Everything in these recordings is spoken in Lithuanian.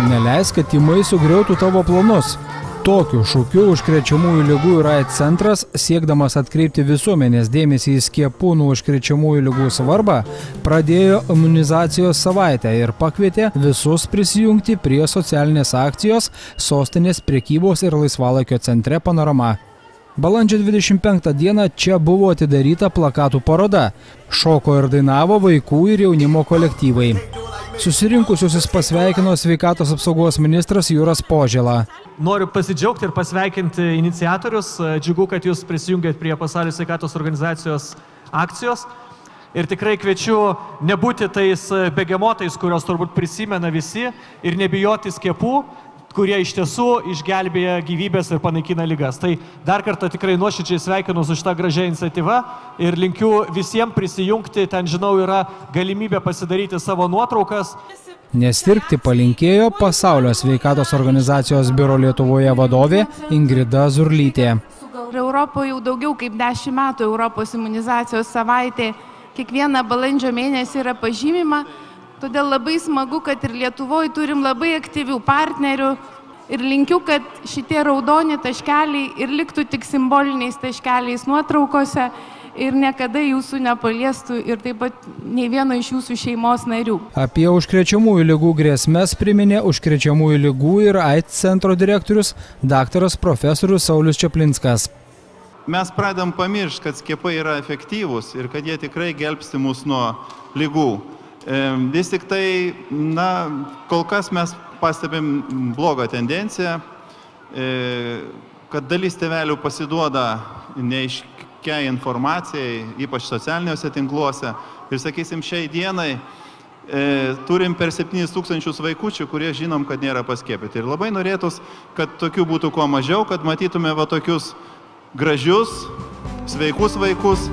Neleisk, kad tymai sugriautų tavo planus. Tokiu šūkiu užkrečiamųjų ligų ir AIDS centras, siekdamas atkreipti visuomenės dėmesį į skiepų nuo užkrečiamųjų ligų svarbą, pradėjo imunizacijos savaitę ir pakvietė visus prisijungti prie socialinės akcijos sostinės prekybos ir laisvalaikio centre Panorama. Balandžio 25 dieną čia buvo atidaryta plakatų paroda. Šoko ir dainavo vaikų ir jaunimo kolektyvai. Susirinkusiusis pasveikino sveikatos apsaugos ministras Juras Požėla. Noriu pasidžiaugti ir pasveikinti iniciatorius. Džiugu, kad jūs prisijungėt prie Pasaulio sveikatos organizacijos akcijos. Ir tikrai kviečiu nebūti tais begemotais, kurios turbūt prisimena visi, ir nebijoti skiepų, kurie iš tiesų išgelbėja gyvybės ir panaikina ligas. Tai dar kartą tikrai nuoširdžiai sveikinu su šitą gražią iniciatyvą ir linkiu visiems prisijungti. Ten, žinau, yra galimybė pasidaryti savo nuotraukas. Nesirgti palinkėjo Pasaulio sveikatos organizacijos biuro Lietuvoje vadovė Ingrida Zurlytė. Europoje jau daugiau kaip 10 metų Europos imunizacijos savaitė kiekvieną balandžio mėnesį yra pažymima. Todėl labai smagu, kad ir Lietuvoje turim labai aktyvių partnerių ir linkiu, kad šitie raudoni taškeliai ir liktų tik simboliniais taškeliais nuotraukose ir niekada jūsų nepaliestų ir taip pat nei vieno iš jūsų šeimos narių. Apie užkrečiamųjų ligų grėsmes priminė užkrečiamųjų ligų ir AIDS centro direktorius daktaras profesorius Saulius Čaplinskas. Mes pradedam pamiršti, kad skiepai yra efektyvūs ir kad jie tikrai gelbsti mus nuo ligų. Vis tik tai, kol kas mes pastebim blogą tendenciją, kad dalis tėvelių pasiduoda neaiškiai informacijai, ypač socialiniuose tinkluose. Ir sakysim, šiai dienai turim per 7,000 vaikučių, kurie žinom, kad nėra paskiepyti. Ir labai norėtus, kad tokių būtų kuo mažiau, kad matytume va tokius gražius, sveikus vaikus.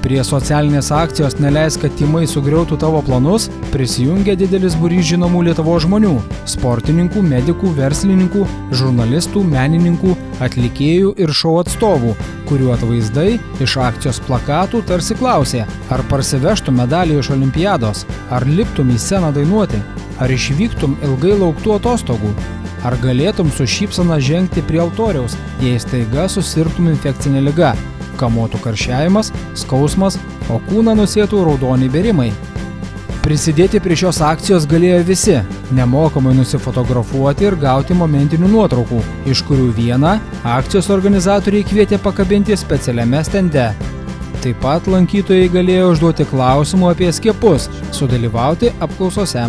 Prie socialinės akcijos Neleisk, kad tymai sugriautų tavo planus prisijungė didelis būrys žinomų Lietuvos žmonių – sportininkų, medikų, verslininkų, žurnalistų, menininkų, atlikėjų ir šou atstovų, kurių atvaizdai iš akcijos plakatų tarsi klausė, ar parsivežtum medalį iš olimpiados, ar liptum į sceną dainuoti, ar išvyktum ilgai lauktų atostogų, ar galėtum su šypsena žengti prie altoriaus, jei staiga susirgtum infekcinė liga. Kamuotų karščiavimas, skausmas, o kūną nusėtų raudoni bėrimai. Prisidėti prie šios akcijos galėjo visi, nemokamai nusifotografuoti ir gauti momentinių nuotraukų, iš kurių vieną akcijos organizatoriai kvietė pakabinti specialiame stende. Taip pat lankytojai galėjo užduoti klausimų apie skiepus, sudalyvauti apklausose.